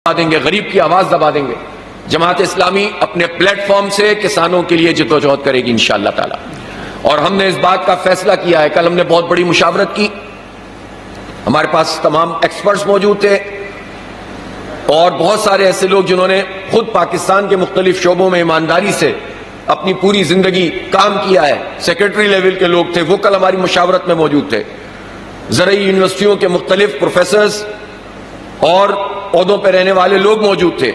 دبا دیں گے، غریب کی آواز دبا دیں گے۔ جماعت اسلامی اپنے پلیٹ فارم سے کسانوں کے لیے جدوجہد کرے گی انشاءاللہ تعالی، اور ہم نے اس بات کا فیصلہ کیا ہے۔ کل ہم نے بہت بڑی مشاورت کی، ہمارے پاس تمام ایکسپرٹس موجود تھے اور بہت سارے ایسے لوگ جنہوں نے خود پاکستان کے مختلف شعبوں میں ایمانداری سے اپنی پوری زندگی کام کیا ہے، سیکرٹری لیول کے لوگ تھے، وہ کل ہماری مشاورت میں موجود تھے۔ زرعی یونیورسٹیوں کے مختلف پروفیسرز اور عہدوں پہ رہنے والے لوگ موجود تھے،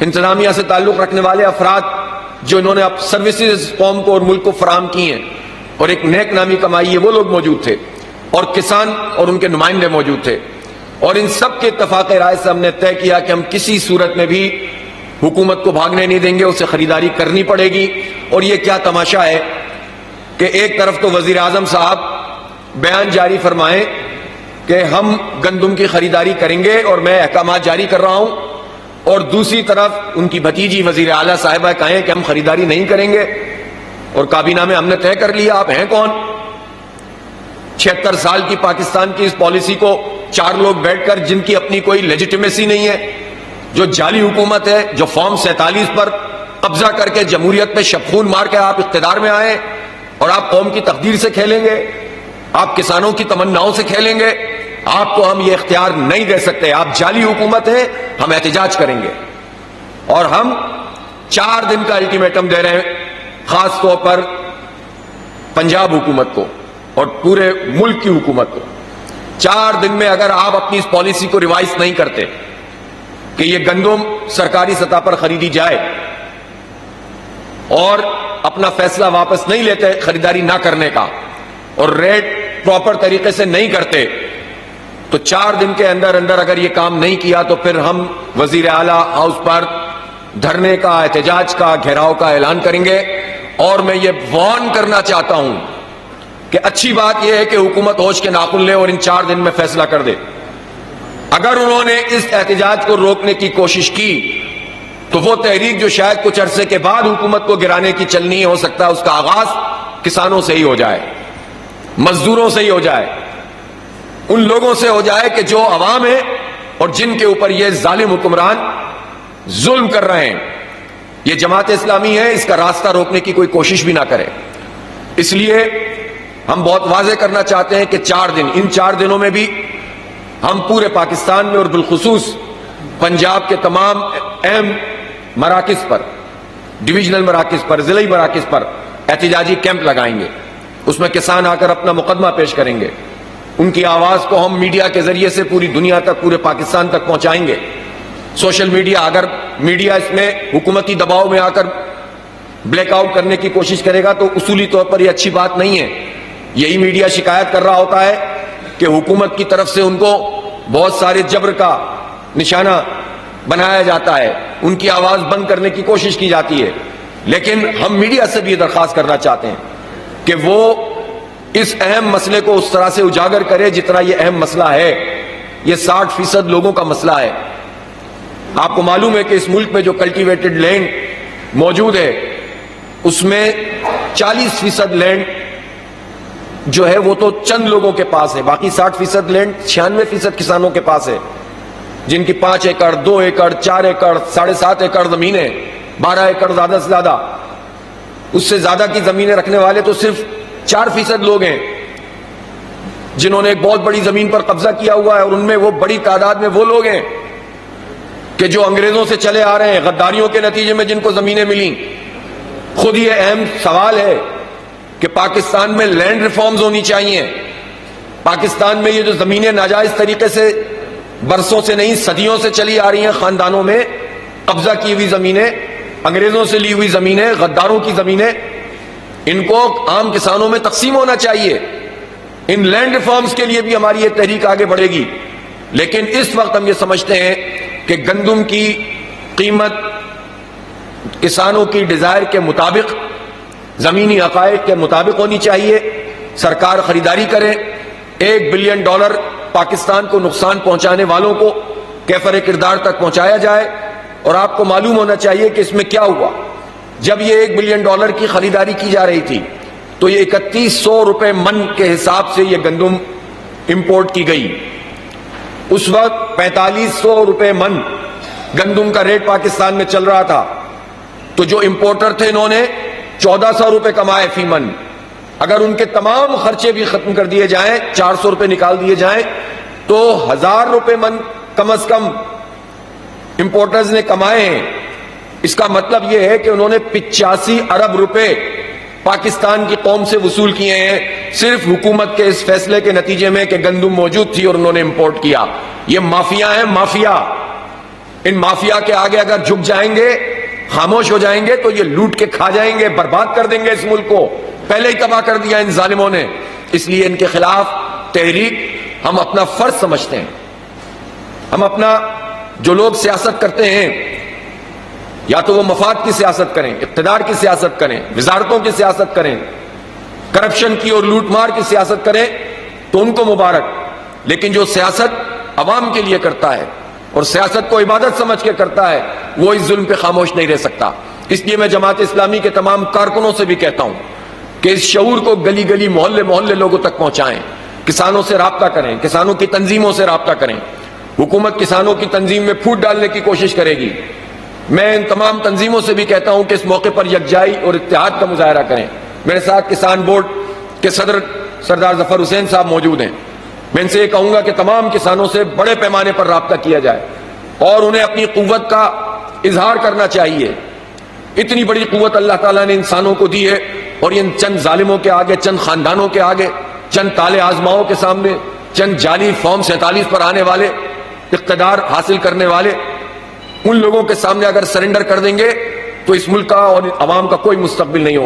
انتظامیہ سے تعلق رکھنے والے افراد جو انہوں نے اب سروسز قوم کو اور ملک کو فراہم کی ہیں اور ایک نیک نامی کمائی ہے، وہ لوگ موجود تھے، اور کسان اور ان کے نمائندے موجود تھے۔ اور ان سب کے اتفاق رائے سے ہم نے طے کیا کہ ہم کسی صورت میں بھی حکومت کو بھاگنے نہیں دیں گے، اسے خریداری کرنی پڑے گی۔ اور یہ کیا تماشا ہے کہ ایک طرف تو وزیر اعظم صاحب بیان جاری فرمائیں کہ ہم گندم کی خریداری کریں گے اور میں احکامات جاری کر رہا ہوں، اور دوسری طرف ان کی بھتیجی وزیر اعلیٰ صاحبہ کہیں کہ ہم خریداری نہیں کریں گے، اور کابینہ میں ہم نے طے کر لیا۔ آپ ہیں کون؟ 76 سال کی پاکستان کی اس پالیسی کو 4 لوگ بیٹھ کر، جن کی اپنی کوئی لیجیٹیمیسی نہیں ہے، جو جعلی حکومت ہے، جو فارم 47 پر قبضہ کر کے جمہوریت پہ شبخون مار کے آپ اقتدار میں آئے، اور آپ قوم کی تقدیر سے کھیلیں گے، آپ کسانوں کی تمناؤں سے کھیلیں گے۔ آپ کو ہم یہ اختیار نہیں دے سکتے، آپ جعلی حکومت ہیں، ہم احتجاج کریں گے۔ اور ہم 4 دن کا الٹیمیٹم دے رہے ہیں، خاص طور پر پنجاب حکومت کو اور پورے ملک کی حکومت کو۔ 4 دن میں اگر آپ اپنی اس پالیسی کو ریوائز نہیں کرتے کہ یہ گندم سرکاری سطح پر خریدی جائے، اور اپنا فیصلہ واپس نہیں لیتے خریداری نہ کرنے کا، اور ریٹ پراپر طریقے سے نہیں کرتے، تو 4 دن کے اندر اندر اگر یہ کام نہیں کیا تو پھر ہم وزیر اعلیٰ ہاؤس پر دھرنے کا، احتجاج کا، گھیراؤ کا اعلان کریں گے۔ اور میں یہ وارن کرنا چاہتا ہوں کہ اچھی بات یہ ہے کہ حکومت ہوش کے ناخن لے اور ان 4 دن میں فیصلہ کر دے۔ اگر انہوں نے اس احتجاج کو روکنے کی کوشش کی تو وہ تحریک جو شاید کچھ عرصے کے بعد حکومت کو گرانے کی چلنی ہے، ہو سکتا ہے اس کا آغاز کسانوں سے ہی ہو جائے، مزدوروں سے ہی ہو جائے، ان لوگوں سے ہو جائے کہ جو عوام ہیں اور جن کے اوپر یہ ظالم حکمران ظلم کر رہے ہیں۔ یہ جماعت اسلامی ہے، اس کا راستہ روکنے کی کوئی کوشش بھی نہ کرے۔ اس لیے ہم بہت واضح کرنا چاہتے ہیں کہ 4 دن، ان 4 دنوں میں بھی ہم پورے پاکستان میں اور بالخصوص پنجاب کے تمام اہم مراکز پر، ڈویژنل مراکز پر، ضلعی مراکز پر احتجاجی کیمپ لگائیں گے۔ اس میں کسان آ کر اپنا مقدمہ پیش کریں گے، ان کی آواز کو ہم میڈیا کے ذریعے سے پوری دنیا تک، پورے پاکستان تک پہنچائیں گے۔ سوشل میڈیا، اگر میڈیا اس میں حکومتی دباؤ میں آ کر بلیک آؤٹ کرنے کی کوشش کرے گا تو اصولی طور پر یہ اچھی بات نہیں ہے۔ یہی میڈیا شکایت کر رہا ہوتا ہے کہ حکومت کی طرف سے ان کو بہت سارے جبر کا نشانہ بنایا جاتا ہے، ان کی آواز بند کرنے کی کوشش کی جاتی ہے۔ لیکن ہم میڈیا سے بھی یہ درخواست کرنا چاہتے ہیں کہ وہ اس اہم مسئلے کو اس طرح سے اجاگر کرے جتنا یہ اہم مسئلہ ہے۔ یہ 60% لوگوں کا مسئلہ ہے۔ آپ کو معلوم ہے کہ اس ملک میں جو کلٹیویٹڈ لینڈ موجود ہے اس میں 40% لینڈ جو ہے وہ تو چند لوگوں کے پاس ہے، باقی 60% لینڈ 96% کسانوں کے پاس ہے، جن کی 5 ایکڑ، 2 ایکڑ، 4 ایکڑ، 7.5 ایکڑ زمینیں، 12 ایکڑ زیادہ سے زیادہ، اس سے زیادہ کی زمینیں رکھنے والے تو صرف 4% لوگ ہیں جنہوں نے ایک بہت بڑی زمین پر قبضہ کیا ہوا ہے، اور ان میں وہ بڑی تعداد میں وہ لوگ ہیں کہ جو انگریزوں سے چلے آ رہے ہیں، غداریوں کے نتیجے میں جن کو زمینیں ملیں۔ خود یہ اہم سوال ہے کہ پاکستان میں لینڈ ریفارمز ہونی چاہیے۔ پاکستان میں یہ جو زمینیں ناجائز طریقے سے برسوں سے نہیں صدیوں سے چلی آ رہی ہیں، خاندانوں میں قبضہ کی ہوئی زمینیں، انگریزوں سے لی ہوئی زمینیں، غداروں کی زمینیں، ان کو عام کسانوں میں تقسیم ہونا چاہیے۔ ان لینڈ ریفارمز کے لیے بھی ہماری یہ تحریک آگے بڑھے گی۔ لیکن اس وقت ہم یہ سمجھتے ہیں کہ گندم کی قیمت کسانوں کی ڈیزائر کے مطابق، زمینی حقائق کے مطابق ہونی چاہیے۔ سرکار خریداری کرے، $1 بلین پاکستان کو نقصان پہنچانے والوں کو کیفر کردار تک پہنچایا جائے۔ اور آپ کو معلوم ہونا چاہیے کہ اس میں کیا ہوا۔ جب یہ $1 بلین کی خریداری کی جا رہی تھی تو یہ 3100 روپے من کے حساب سے یہ گندم امپورٹ کی گئی۔ اس وقت 4500 روپے من گندم کا ریٹ پاکستان میں چل رہا تھا، تو جو امپورٹر تھے انہوں نے 1400 روپے کمائے فی من. اگر ان کے تمام خرچے بھی ختم کر دیے جائیں، 400 روپے نکال دیے جائیں، تو 1000 روپے من کم از کم امپورٹرز نے کمائے ہیں. اس کا مطلب یہ ہے کہ انہوں نے 85 ارب روپے پاکستان کی قوم سے وصول کیے ہیں، صرف حکومت کے اس فیصلے کے نتیجے میں کہ گندم موجود تھی اور انہوں نے امپورٹ کیا. یہ مافیا ہیں، مافیا. ان مافیا کے آگے اگر جھک جائیں گے، خاموش ہو جائیں گے، تو یہ لوٹ کے کھا جائیں گے، برباد کر دیں گے اس ملک کو. پہلے ہی تباہ کر دیا ان ظالموں نے. اس لیے ان کے خلاف تحریک ہم اپنا فرض سمجھتے ہیں. ہم اپنا، جو لوگ سیاست کرتے ہیں، یا تو وہ مفاد کی سیاست کریں، اقتدار کی سیاست کریں، وزارتوں کی سیاست کریں، کرپشن کی اور لوٹ مار کی سیاست کریں، تو ان کو مبارک. لیکن جو سیاست عوام کے لیے کرتا ہے اور سیاست کو عبادت سمجھ کے کرتا ہے، وہ اس ظلم پہ خاموش نہیں رہ سکتا. اس لیے میں جماعت اسلامی کے تمام کارکنوں سے بھی کہتا ہوں کہ اس شعور کو گلی گلی، محلے محلے لوگوں تک پہنچائیں. کسانوں سے رابطہ کریں، کسانوں کی تنظیموں سے رابطہ کریں. حکومت کسانوں کی تنظیم میں پھوٹ ڈالنے کی کوشش کرے گی. میں ان تمام تنظیموں سے بھی کہتا ہوں کہ اس موقع پر یکجائی اور اتحاد کا مظاہرہ کریں. میرے ساتھ کسان بورڈ کے صدر سردار ظفر حسین صاحب موجود ہیں. میں ان سے یہ کہوں گا کہ تمام کسانوں سے بڑے پیمانے پر رابطہ کیا جائے اور انہیں اپنی قوت کا اظہار کرنا چاہیے. اتنی بڑی قوت اللہ تعالیٰ نے انسانوں کو دی ہے، اور ان چند ظالموں کے آگے، چند خاندانوں کے آگے، چند تالے آزماؤں کے سامنے، چند جعلی فارم 47 پر آنے والے، اقتدار حاصل کرنے والے، ان لوگوں کے سامنے اگر سرنڈر کر دیں گے تو اس ملک کا اور عوام کا کوئی مستقبل نہیں ہوگا.